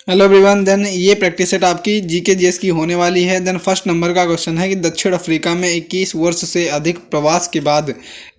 Hello everyone. Then ये practice set आपकी GK GS की होने वाली है। देन फर्स्ट नंबर का क्वेश्चन है कि दक्षिण अफ्रीका में 21 वर्ष से अधिक प्रवास के बाद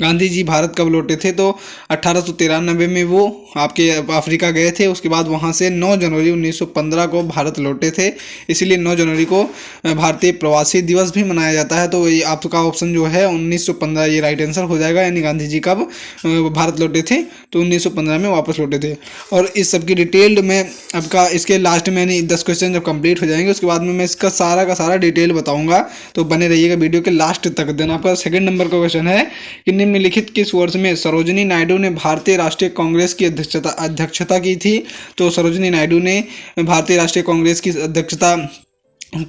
गांधी जी भारत कब लौटे थे। तो 1893 में वो आपके अफ्रीका गए थे। उसके बाद वहाँ से 9 जनवरी 1915 को भारत लौटे थे। इसीलिए 9 जनवरी को भारतीय प्रवासी दिवस भी मनाया जाता है। तो ये आपका ऑप्शन जो है 1915 ये राइट आंसर हो जाएगा। यानी गांधी जी कब भारत लौटे थे, तो 1915 में वापस लौटे थे। और इस सब की डिटेल्ड में आपका इसके लास्ट में यानी 10 क्वेश्चन जब कंप्लीट हो जाएंगे उसके बाद में मैं इसका सारा का सारा डिटेल बताऊंगा। तो बने रहिएगा वीडियो के लास्ट तक। देन आपका सेकंड नंबर का क्वेश्चन है कि निम्नलिखित किस वर्ष में सरोजिनी नायडू ने भारतीय राष्ट्रीय कांग्रेस की अध्यक्षता की थी। तो सरोजिनी नायडू ने भारतीय राष्ट्रीय कांग्रेस की अध्यक्षता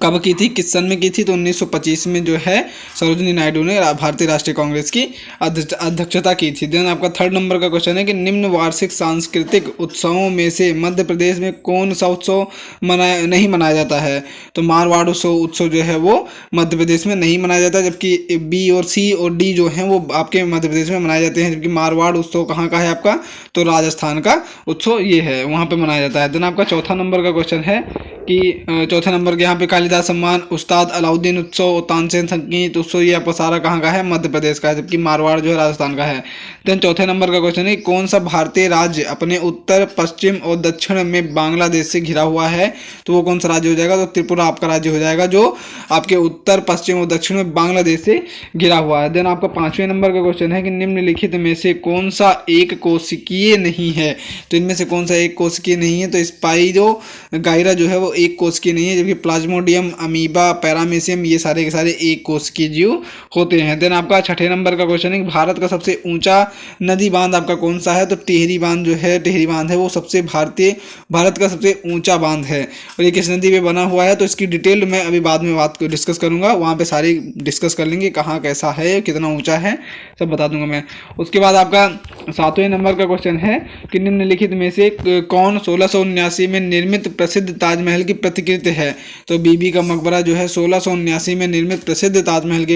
कब की थी, किस सन में की थी। तो 1925 में जो है सरोजिनी नायडू ने भारतीय राष्ट्रीय कांग्रेस की अध्यक्षता की थी। देन आपका थर्ड नंबर का क्वेश्चन है कि निम्न वार्षिक सांस्कृतिक उत्सवों में से मध्य प्रदेश में कौन सा उत्सव नहीं मनाया जाता है। तो मारवाड़ उत्सव जो है वो मध्य प्रदेश में नहीं मनाया जाता, जबकि बी और सी और डी जो हैं वो आपके मध्य प्रदेश में मनाए जाते हैं। जबकि मारवाड़ उत्सव कहाँ का है आपका, तो राजस्थान का उत्सव ये है, वहाँ पे मनाया जाता है। देन आपका चौथा नंबर का क्वेश्चन है कि चौथे नंबर के यहाँ पे कालिदास सम्मान, उस्ताद अलाउद्दीन उत्सव, तानसेन संगीत उत्सव ये आपका सारा कहाँ का है, मध्य प्रदेश का है, जबकि मारवाड़ जो है राजस्थान का है। देन चौथे नंबर का क्वेश्चन है कौन सा भारतीय राज्य अपने उत्तर पश्चिम और दक्षिण में बांग्लादेश से घिरा हुआ है। तो वो कौन सा राज्य हो जाएगा, तो त्रिपुरा आपका राज्य हो जाएगा जो आपके उत्तर पश्चिम और दक्षिण में बांग्लादेश से घिरा हुआ है। देन आपका पांचवें नंबर का क्वेश्चन है कि निम्नलिखित में से कौन सा एक कोशिकीय नहीं है। तो इनमें से कौन सा एक कोशिकीय नहीं है। तो स्पाइरो गायरा जो है वो एक कोशिकीय नहीं है, जबकि प्लाज्मोडियम, अमीबा, पैरामीशियम ये सारे के सारे एक कोशिकीय जीव होते हैं। देन आपका छठे नंबर का क्वेश्चन है कि भारत का सबसे ऊंचा नदी बांध आपका कौन सा है। तो टिहरी बांध जो है, टिहरी बांध है वो सबसे भारत का सबसे ऊंचा बांध है। और ये किस नदी पे बना हुआ है, तो इसकी डिटेल मैं अभी बाद में बात डिस्कस करूंगा, वहाँ पे सारी डिस्कस कर लेंगे कहाँ कैसा है, कितना ऊंचा है, सब बता दूंगा मैं। उसके बाद आपका सातवें नंबर का क्वेश्चन है कि निम्नलिखित में से कौन 1679 में निर्मित प्रसिद्ध ताजमहल की प्रतिकृति है। तो बीबी का मकबरा जो है 1679 में निर्मित प्रसिद्ध ताजमहल की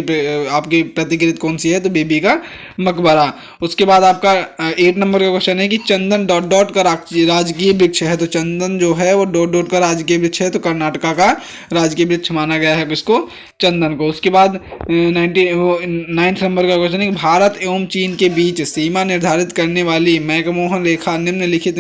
आपकी प्रतिकृति कौन सी है, तो बीबी का मकबरा। उसके बाद आपका 8 नंबर का क्वेश्चन है कि चंदन डॉट डॉट का राजकीय वृक्ष है। तो चंदन जो है वो डॉट डॉट का राजकीय वृक्ष है, तो कर्नाटका का राजकीय वृक्ष माना गया है किसको, चंदन को। उसके बाद 9th नंबर का क्वेश्चन है कि भारत एवं चीन के बीच सीमा निर्धारित करने वाली मैकमोहन रेखा निम्नलिखित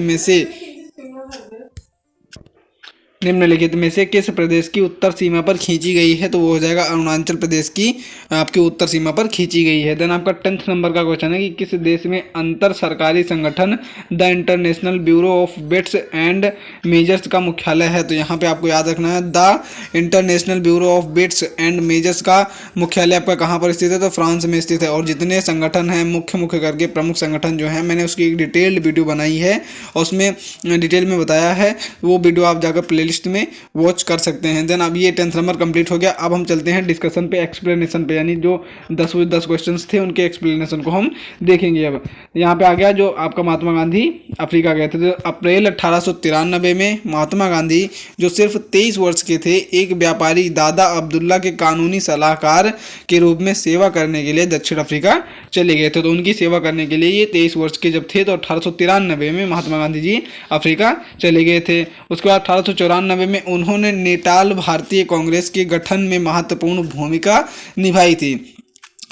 में से किस प्रदेश की उत्तर सीमा पर खींची गई है। तो वो हो जाएगा अरुणाचल प्रदेश की आपकी उत्तर सीमा पर खींची गई है। देन आपका 10th नंबर का क्वेश्चन है कि किस देश में अंतर सरकारी संगठन the International Bureau of Weights and Measures का मुख्यालय है। तो यहाँ पे आपको याद रखना है the International Bureau of Weights and Measures का मुख्यालय आपका कहाँ पर स्थित है, तो फ्रांस में स्थित है। और जितने संगठन हैं मुख्य करके प्रमुख संगठन जो है मैंने उसकी एक डिटेल्ड वीडियो बनाई है और उसमें डिटेल में बताया है, वो वीडियो आप जाकर प्ले लिस्ट में वॉच कर सकते हैं। देन अब ये 10th नंबर कंप्लीट हो गया। अब हम चलते हैं डिस्कशन पे, एक्सप्लेनेशन पे, यानी जो 10 क्वेश्चंस थे उनके एक्सप्लेनेशन को हम देखेंगे। अब यहाँ पे आ गया जो आपका महात्मा गांधी अफ्रीका गए थे। तो अप्रैल 1893 में महात्मा गांधी जो सिर्फ 23 वर्ष के थे, एक व्यापारी दादा अब्दुल्ला के कानूनी सलाहकार के रूप में सेवा करने के लिए दक्षिण अफ्रीका चले गए थे। तो उनकी सेवा करने के लिए ये 23 वर्ष के जब थे तो 1893 में महात्मा गांधी जी अफ्रीका चले गए थे। उसके बाद 1894 में उन्होंने नेटाल भारतीय कांग्रेस के गठन में महत्वपूर्ण भूमिका निभाई थी।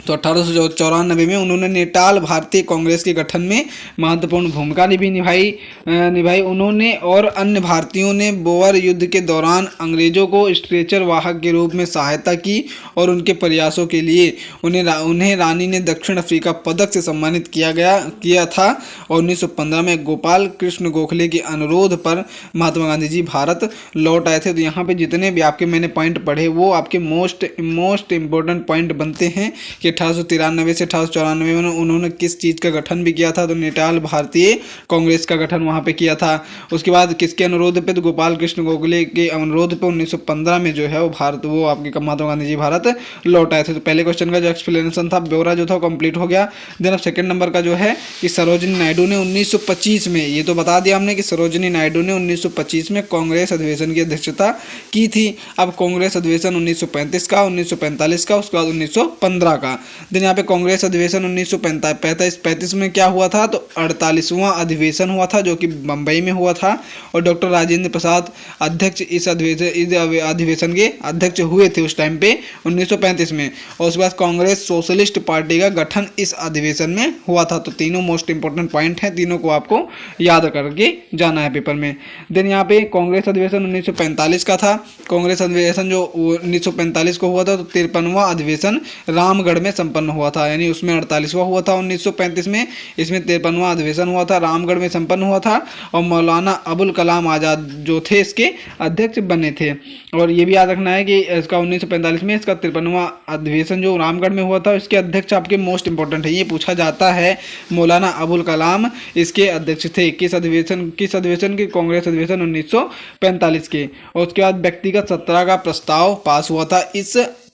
तो 1894 में उन्होंने नेटाल भारतीय कांग्रेस के गठन में महत्वपूर्ण भूमिका निभाई उन्होंने और अन्य भारतीयों ने बोअर युद्ध के दौरान अंग्रेजों को स्ट्रेचर वाहक के रूप में सहायता की और उनके प्रयासों के लिए उन्हें रानी ने दक्षिण अफ्रीका पदक से सम्मानित किया था। और 1915 में गोपाल कृष्ण गोखले के अनुरोध पर महात्मा गांधी जी भारत लौट आए थे। तो यहाँ पे जितने भी आपके मैंने पॉइंट पढ़े वो आपके मोस्ट इंपॉर्टेंट पॉइंट बनते हैं कि 1893 से 1894 में उन्होंने किस चीज़ का गठन भी किया था। तो नेटाल भारतीय कांग्रेस का गठन वहाँ पे किया था। उसके बाद किसके अनुरोध पे, तो गोपाल कृष्ण गोखले के अनुरोध पे 1915 में जो है वो आपके महात्मा गांधी जी भारत लौट आए थे। तो पहले क्वेश्चन का जो एक्सप्लेनेशन था, ब्यौरा जो था कंप्लीट हो गया। देन अब सेकंड नंबर का जो है कि सरोजिनी नायडू ने 1925 में, ये तो बता दिया हमने कि सरोजिनी नायडू ने 1925 में कांग्रेस अधिवेशन की अध्यक्षता की थी। अब कांग्रेस अधिवेशन 1935 का, 1945 का, उसके बाद 1915 का। था। दिन यहाँ पे कांग्रेस अधिवेशन 1935 में क्या हुआ था, तो 48वां अधिवेशन हुआ था जो कि बम्बई में हुआ था, और डॉक्टर राजेंद्र प्रसाद अध्यक्ष इस अधिवेशन के अध्यक्ष हुए थे उस टाइम पे 1935 में। और उसके बाद कांग्रेस सोशलिस्ट पार्टी का गठन इस अधिवेशन में हुआ था। तो तीनों मोस्ट इंपॉर्टेंट पॉइंट हैं, तीनों को आपको याद करके जाना है पेपर में। देन यहाँ पे कांग्रेस अधिवेशन 1945 का था। कांग्रेस अधिवेशन जो 1945 को हुआ था, तो 53वां अधिवेशन रामगढ़ में संपन्न हुआ था, यानी उसमें 48वां हुआ था 1935 में, इसमें 53वां अधिवेशन हुआ था, रामगढ़ में संपन्न हुआ था, और मौलाना अबुल कलाम आज़ाद जो थे इसके अध्यक्ष बने थे। और ये भी याद रखना है कि इसका 1945 में इसका 53वां अधिवेशन जो रामगढ़ में हुआ था, इसके अध्यक्ष आपके मोस्ट इंपॉर्टेंट है, ये पूछा जाता है, मौलाना अबुल कलाम इसके अध्यक्ष थे। किस अधिवेशन के? कांग्रेस अधिवेशन 1945 के। और उसके बाद व्यक्तिगत सत्याग्रह का प्रस्ताव पास हुआ था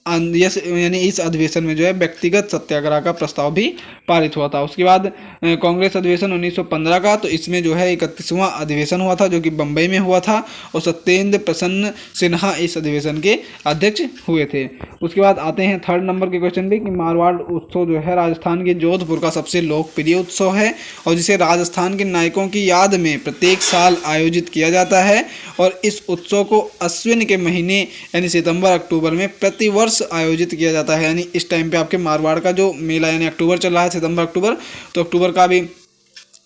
यानी इस अधिवेशन में जो है व्यक्तिगत सत्याग्रह का प्रस्ताव भी पारित हुआ था। उसके बाद कांग्रेस अधिवेशन 1915 का, तो इसमें जो है 31वां अधिवेशन हुआ था जो कि बम्बई में हुआ था, और सत्येंद्र प्रसन्न सिन्हा इस अधिवेशन के अध्यक्ष हुए थे। उसके बाद आते हैं थर्ड नंबर के क्वेश्चन पे कि मारवाड़ उत्सव जो है राजस्थान के जोधपुर का सबसे लोकप्रिय उत्सव है, और जिसे राजस्थान के नायकों की याद में प्रत्येक साल आयोजित किया जाता है। और इस उत्सव को अश्विन के महीने यानी सितंबर अक्टूबर में प्रतिवर्ष आयोजित किया जाता है। यानी इस टाइम पे आपके मारवाड़ का जो मेला यानी अक्टूबर चल रहा है, सितंबर अक्टूबर, तो अक्टूबर का भी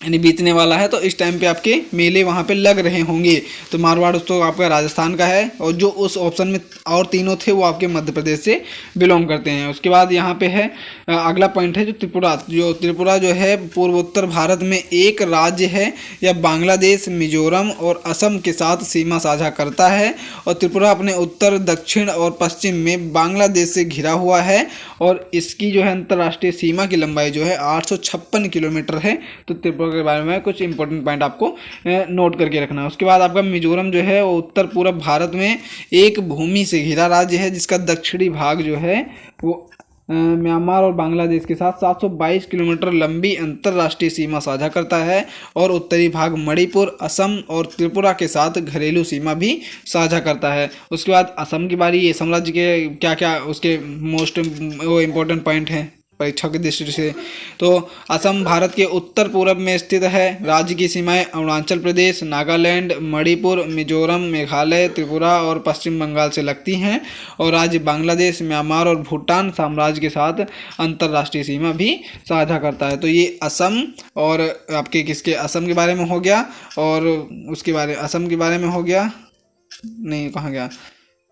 यानी बीतने वाला है, तो इस टाइम पे आपके मेले वहाँ पे लग रहे होंगे। तो मारवाड़ उत्सव आपका राजस्थान का है, और जो उस ऑप्शन में और तीनों थे वो आपके मध्य प्रदेश से बिलोंग करते हैं। उसके बाद यहाँ पे है अगला पॉइंट है जो त्रिपुरा जो है पूर्वोत्तर भारत में एक राज्य है, या बांग्लादेश, मिजोरम और असम के साथ सीमा साझा करता है। और त्रिपुरा अपने उत्तर, दक्षिण और पश्चिम में बांग्लादेश से घिरा हुआ है, और इसकी जो है अंतर्राष्ट्रीय सीमा की लंबाई जो है 856 किलोमीटर है। तो त्रिपुरा के बारे में कुछ इंपॉर्टेंट पॉइंट आपको नोट करके रखना है। उसके बाद आपका मिजोरम जो है वो उत्तर पूर्व भारत में एक भूमि से घिरा राज्य है, जिसका दक्षिणी भाग जो है वो म्यांमार और बांग्लादेश के साथ 722 किलोमीटर लंबी अंतर्राष्ट्रीय सीमा साझा करता है, और उत्तरी भाग मणिपुर, असम और त्रिपुरा के साथ घरेलू सीमा भी साझा करता है। उसके बाद असम की बारी। ये असम राज्य के क्या क्या उसके मोस्ट वो इम्पोर्टेंट पॉइंट हैं परीक्षा की दृष्टि से। तो असम भारत के उत्तर पूर्व में स्थित है। राज्य की सीमाएं अरुणाचल प्रदेश, नागालैंड, मणिपुर, मिजोरम, मेघालय, त्रिपुरा और पश्चिम बंगाल से लगती हैं, और राज्य बांग्लादेश, म्यांमार और भूटान साम्राज्य के साथ अंतर्राष्ट्रीय सीमा भी साझा करता है। तो ये असम और आपके किसके असम के बारे में हो गया, और उसके बारे असम के बारे में हो गया, नहीं कहाँ गया,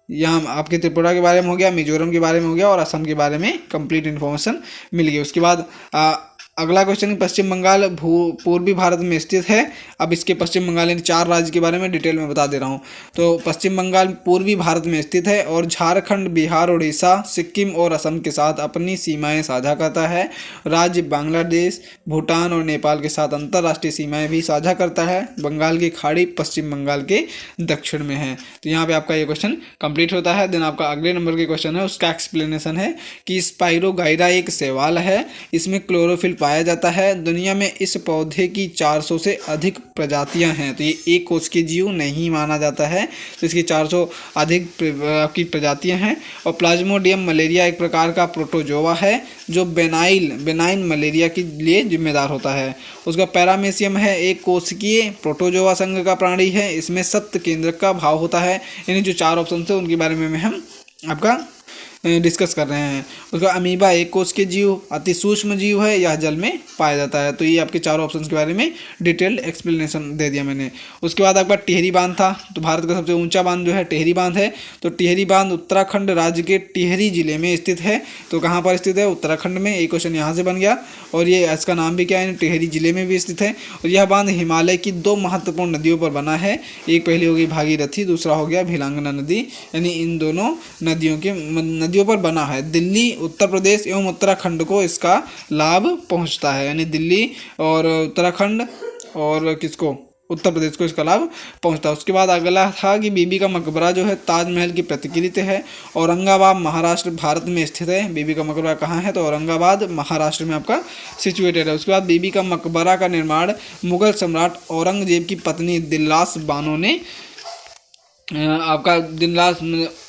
यहाँ आपके त्रिपुरा के बारे में हो गया, मिजोरम के बारे में हो गया, और असम के बारे में कंप्लीट इन्फॉर्मेशन मिल गई। उसके बाद अगला क्वेश्चन, पश्चिम बंगाल पूर्वी भारत में स्थित है। अब इसके पश्चिम बंगाल इन 4 राज्य के बारे में डिटेल में बता दे रहा हूँ। तो पश्चिम बंगाल पूर्वी भारत में स्थित है, और झारखंड, बिहार, उड़ीसा, सिक्किम और असम के साथ अपनी सीमाएं साझा करता है। राज्य बांग्लादेश, भूटान और नेपाल के साथ अंतर्राष्ट्रीय सीमाएं भी साझा करता है। बंगाल की खाड़ी पश्चिम बंगाल के दक्षिण में है। तो यहाँ पे आपका ये क्वेश्चन कंप्लीट होता है। देन आपका अगले नंबर के क्वेश्चन है, उसका एक्सप्लेनेशन है कि स्पाइरोगाइरा एक शैवाल है, इसमें क्लोरोफिल पाया जाता है। दुनिया में इस पौधे की 400 से अधिक प्रजातियां हैं। तो ये एक कोश के जीव नहीं माना जाता है, तो इसकी 400 अधिक की प्रजातियां हैं। और प्लाज्मोडियम मलेरिया एक प्रकार का प्रोटोजोआ है जो बेनाइन मलेरिया के लिए जिम्मेदार होता है। उसका पैरामेसियम है, एक कोशिकीय प्रोटोजोआ संघ का प्राणी है, इसमें सप्त केंद्रक का भाव होता है। यानी जो 4 ऑप्शन है उनके बारे में हम आपका डिस्कस कर रहे हैं। उसका अमीबा एक कोश के जीव, अति सूक्ष्म जीव है, यह जल में पाया जाता है। तो ये आपके 4 ऑप्शन के बारे में डिटेल्ड एक्सप्लेनेशन दे दिया मैंने। उसके बाद आपका टिहरी बांध था। तो भारत का सबसे ऊंचा बांध जो है टिहरी बांध है। तो टिहरी बांध उत्तराखंड राज्य के टिहरी जिले में स्थित है। तो कहाँ पर स्थित है? उत्तराखंड में। एक क्वेश्चन यहाँ से बन गया। और ये इसका नाम भी क्या है? टिहरी जिले में भी स्थित है। और यह बांध हिमालय की 2 महत्वपूर्ण नदियों पर बना है। एक पहली होगी भागीरथी, दूसरा हो गया भिलांगना नदी। यानी इन दोनों नदियों पर बना है। दिल्ली, उत्तर प्रदेश एवं उत्तराखंड को इसका लाभ पहुंचता है। यानी दिल्ली और उत्तराखंड और किसको? उत्तर प्रदेश को इसका लाभ पहुंचता है। उसके बाद अगला था कि बीबी का मकबरा जो है ताजमहल की प्रतिकृति है। औरंगाबाद महाराष्ट्र भारत में स्थित है। बीबी का मकबरा कहाँ है? तो औरंगाबाद महाराष्ट्र में आपका सिचुएटेड है। उसके बाद बीबी का मकबरा का निर्माण मुगल सम्राट औरंगजेब की पत्नी दिलरास बानो ने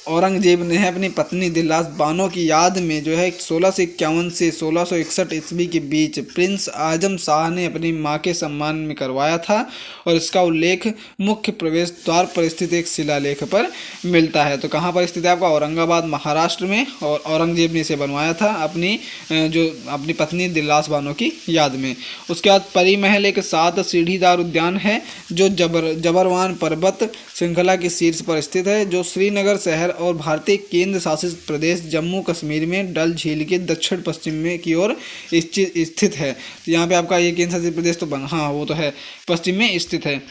औरंगजेब ने है अपनी पत्नी दिलरास बानो की याद में जो है 1651 से 1661 ईस्वी के बीच प्रिंस आजम शाह ने अपनी मां के सम्मान में करवाया था और इसका उल्लेख मुख्य प्रवेश द्वार पर स्थित एक शिलालेख पर मिलता है। तो कहाँ पर स्थित है आपका? औरंगाबाद महाराष्ट्र में। और औरंगजेब ने इसे बनवाया था अपनी पत्नी दिलरास बानो की याद में। उसके बाद परी महल एक 7 सीढ़ीदार उद्यान है जो जबरवान पर्वत श्रृंखला के शीर्ष पर स्थित है, जो श्रीनगर शहर और भारतीय केंद्र शासित प्रदेश जम्मू कश्मीर में डल झील के दक्षिण पश्चिम में की ओर स्थित है। तो यहाँ पे आपका ये केंद्र शासित प्रदेश तो हाँ वो तो है, पश्चिम में स्थित है।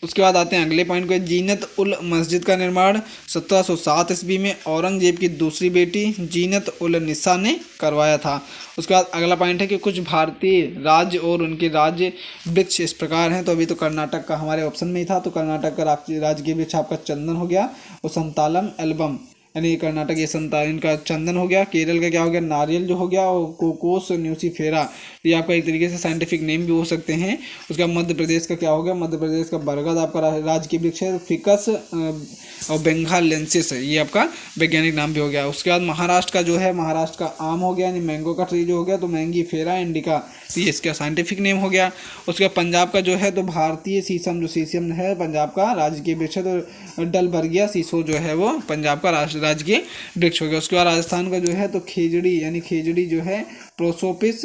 उसके बाद आते हैं अगले पॉइंट को। जीनत उल मस्जिद का निर्माण 1707 ईस्वी में औरंगजेब की दूसरी बेटी जीनत उल निसा ने करवाया था। उसके बाद अगला पॉइंट है कि कुछ भारतीय राज्य और उनके राज्य वृक्ष इस प्रकार हैं। तो अभी तो कर्नाटक का हमारे ऑप्शन में ही था, तो कर्नाटक का राज्य वृक्ष आपका चंदन हो गया और संतालम एल्बम, यानी कर्नाटक ये संतान इनका चंदन हो गया। केरल का क्या हो गया? नारियल जो हो गया, और कोकोस न्यूसीफेरा, ये आपका एक तरीके से साइंटिफिक नेम भी हो सकते हैं। उसका मध्य प्रदेश का क्या हो गया? मध्य प्रदेश का बरगद आपका राज्य वृक्ष है। फिकस और बेंगालेंसिस, ये आपका वैज्ञानिक नाम भी हो गया। उसके बाद महाराष्ट्र का जो है, महाराष्ट्र का आम हो गया, यानी मैंगो का ट्री जो हो गया, तो मैंगी फेरा इंडिका, तो ये इसका साइंटिफिक नेम हो गया। उसके बाद पंजाब का जो है तो भारतीय शीशम, जो शीशम है पंजाब का राजकीय वृक्ष है, तो डलबर्गिया शीशो जो है वो पंजाब का राजकीय वृक्ष हो गया। उसके बाद राजस्थान का जो है तो खेजड़ी, यानी खेजड़ी जो है प्रोसोपिस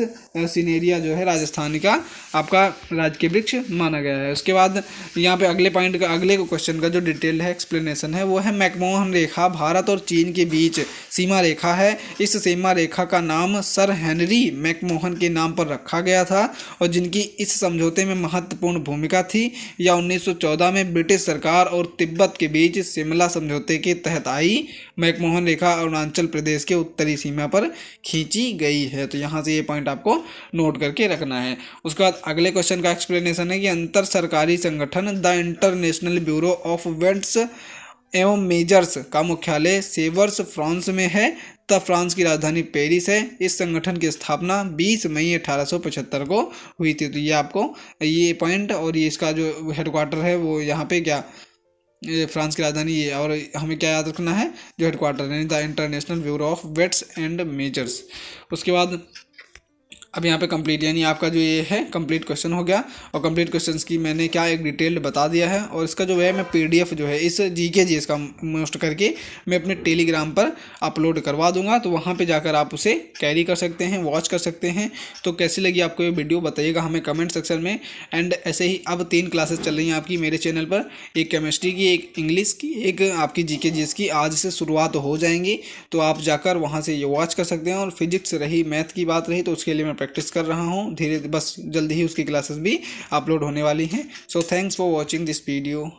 सिनेरिया जो है राजस्थान का आपका राजकीय वृक्ष माना गया है। उसके बाद यहाँ पे अगले पॉइंट का, अगले क्वेश्चन का जो डिटेल्ड है एक्सप्लेनेशन है वो है मैकमोहन रेखा भारत और चीन के बीच सीमा रेखा है। इस सीमा रेखा का नाम सर हेनरी मैकमोहन के नाम पर रखा गया था और जिनकी इस समझौते में महत्वपूर्ण भूमिका थी। यह 1914 में ब्रिटिश सरकार और तिब्बत के बीच शिमला समझौते के तहत आई। मैकमोहन रेखा अरुणाचल प्रदेश के उत्तरी सीमा पर खींची गई है। तो यहाँ से ये पॉइंट आपको नोट करके रखना है। उसके बाद अगले क्वेश्चन का एक्सप्लेनेशन है कि अंतर सरकारी संगठन the International Bureau of Weights एवं मेजर्स का मुख्यालय सेवर्स फ्रांस में है तथा फ्रांस की राजधानी पेरिस है। इस संगठन की स्थापना 20 मई 1875 को हुई थी। तो ये आपको ये पॉइंट और ये इसका जो हेडक्वार्टर है वो यहाँ पे क्या, ये फ्रांस की राजधानी ये, और हमें क्या याद रखना है? जो हेडक्वार्टर है the International Bureau of Weights and Measures. उसके बाद अब यहाँ पे कंप्लीट, यानी आपका जो ये है कंप्लीट क्वेश्चन हो गया। और कंप्लीट क्वेश्चंस की मैंने क्या एक डिटेल्ड बता दिया है। और इसका जो है मैं पीडीएफ जो है इस जीके जीएस का मोस्ट करके मैं अपने टेलीग्राम पर अपलोड करवा दूंगा, तो वहाँ पे जाकर आप उसे कैरी कर सकते हैं, वॉच कर सकते हैं। तो कैसी लगी आपको ये वीडियो बताइएगा हमें कमेंट सेक्शन में। एंड ऐसे ही अब 3 क्लासेस चल रही हैं आपकी मेरे चैनल पर, एक केमिस्ट्री की, एक इंग्लिश की, एक आपकी जीके जीएस की। आज से शुरुआत हो जाएंगी, तो आप जाकर वहाँ से ये वॉच कर सकते हैं। और फिजिक्स रही, मैथ की बात रही, तो उसके लिए मैं प्रैक्टिस कर रहा हूँ धीरे, बस जल्दी ही उसकी क्लासेस भी अपलोड होने वाली हैं। So thanks for watching this video.